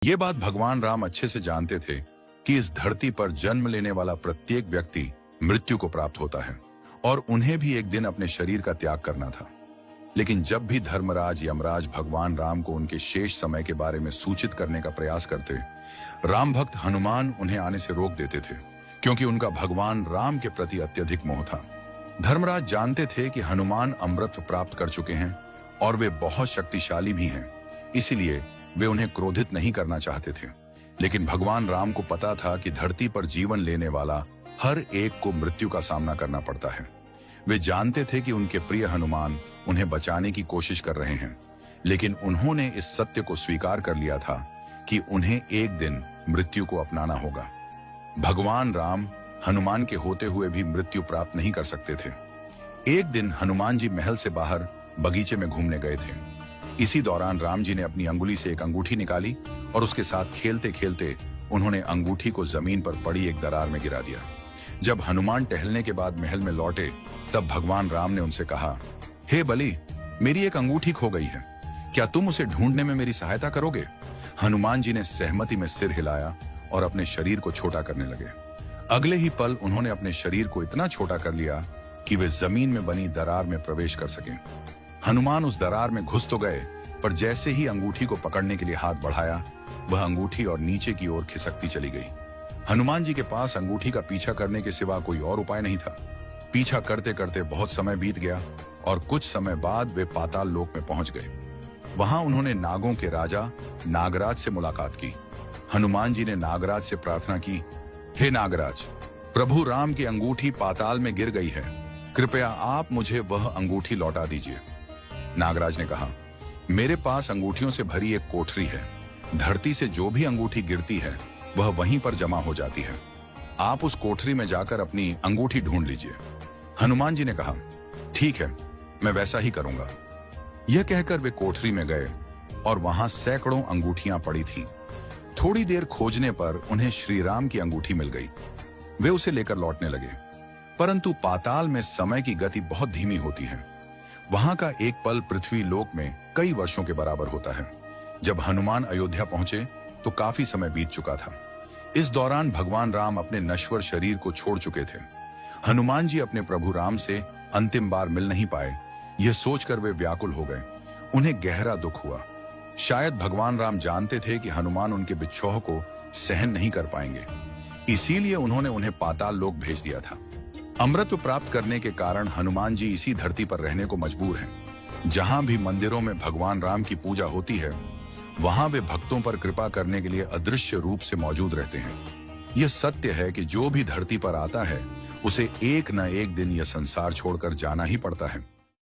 ये बात भगवान राम अच्छे से जानते थे कि इस धरती पर जन्म लेने वाला प्रत्येक व्यक्ति मृत्यु को प्राप्त होता है और उन्हें भी एक दिन अपने शरीर का त्याग करना था। लेकिन जब भी धर्मराज यमराज भगवान राम को उनके शेष समय के बारे में सूचित करने का प्रयास करते, राम भक्त हनुमान उन्हें आने से रोक देते थे, क्योंकि उनका भगवान राम के प्रति अत्यधिक मोह था। धर्मराज जानते थे कि हनुमान अमृत प्राप्त कर चुके हैं और वे बहुत शक्तिशाली भी हैं, इसीलिए वे उन्हें क्रोधित नहीं करना चाहते थे। लेकिन भगवान राम को पता था कि धरती पर जीवन लेने वाला हर एक को मृत्यु का सामना करना पड़ता है। वे जानते थे कि उनके प्रिय हनुमान उन्हें बचाने की कोशिश कर रहे हैं, लेकिन उन्होंने इस सत्य को स्वीकार कर लिया था कि उन्हें एक दिन मृत्यु को अपनाना होगा। भगवान राम हनुमान के होते हुए भी मृत्यु प्राप्त नहीं कर सकते थे। एक दिन हनुमान जी महल से बाहर बगीचे में घूमने गए थे। इसी दौरान राम जी ने अपनी अंगुली से एक अंगूठी निकाली और उसके साथ खेलते खेलते उन्होंने अंगूठी को जमीन पर पड़ी एक दरार में गिरा दिया। जब हनुमान टहलने के बाद महल में लौटे, तब भगवान राम ने उनसे कहा, हे बलि, मेरी एक अंगूठी खो गई है, क्या तुम उसे ढूंढने में मेरी सहायता करोगे? हनुमान जी ने सहमति में सिर हिलाया और अपने शरीर को छोटा करने लगे। अगले ही पल उन्होंने अपने शरीर को इतना छोटा कर लिया कि वे जमीन में बनी दरार में प्रवेश कर सकें। हनुमान उस दरार में घुस तो गए, पर जैसे ही अंगूठी को पकड़ने के लिए हाथ बढ़ाया, वह अंगूठी और नीचे की ओर खिसकती चली गई। हनुमान जी के पास अंगूठी का पीछा करने के सिवा कोई और उपाय नहीं था। पीछा करते करते बहुत समय बीत गया और कुछ समय बाद वे पाताल लोक में पहुंच गए। वहां उन्होंने नागों के राजा नागराज से मुलाकात की। हनुमान जी ने नागराज से प्रार्थना की, हे नागराज, प्रभु राम की अंगूठी पाताल में गिर गई है, कृपया आप मुझे वह अंगूठी लौटा दीजिए। नागराज ने कहा, मेरे पास अंगूठियों से भरी एक कोठरी है। धरती से जो भी अंगूठी गिरती है वह वहीं पर जमा हो जाती है। आप उस कोठरी में जाकर अपनी अंगूठी ढूंढ लीजिए। हनुमान जी ने कहा, ठीक है, मैं वैसा ही करूंगा। यह कहकर वे कोठरी में गए और वहां सैकड़ों अंगूठियां पड़ी थीं। थोड़ी देर खोजने पर उन्हें श्री राम की अंगूठी मिल गई। वे उसे लेकर लौटने लगे, परंतु पाताल में समय की गति बहुत धीमी होती है। वहां का एक पल पृथ्वी लोक में कई वर्षों के बराबर होता है। जब हनुमान अयोध्या पहुंचे तो काफी समय बीत चुका था। इस दौरान भगवान राम अपने नश्वर शरीर को छोड़ चुके थे। हनुमान जी अपने प्रभु राम से अंतिम बार मिल नहीं पाए, यह सोचकर वे व्याकुल हो गए। उन्हें गहरा दुख हुआ। शायद भगवान राम जानते थे कि हनुमान उनके बिछोह को सहन नहीं कर पाएंगे, इसीलिए उन्होंने उन्हें पाताल लोक भेज दिया था। अमृत प्राप्त करने के कारण हनुमान जी इसी धरती पर रहने को मजबूर हैं। जहां भी मंदिरों में भगवान राम की पूजा होती है, वहां वे भक्तों पर कृपा करने के लिए अदृश्य रूप से मौजूद रहते हैं। यह सत्य है कि जो भी धरती पर आता है, उसे एक न एक दिन यह संसार छोड़कर जाना ही पड़ता है।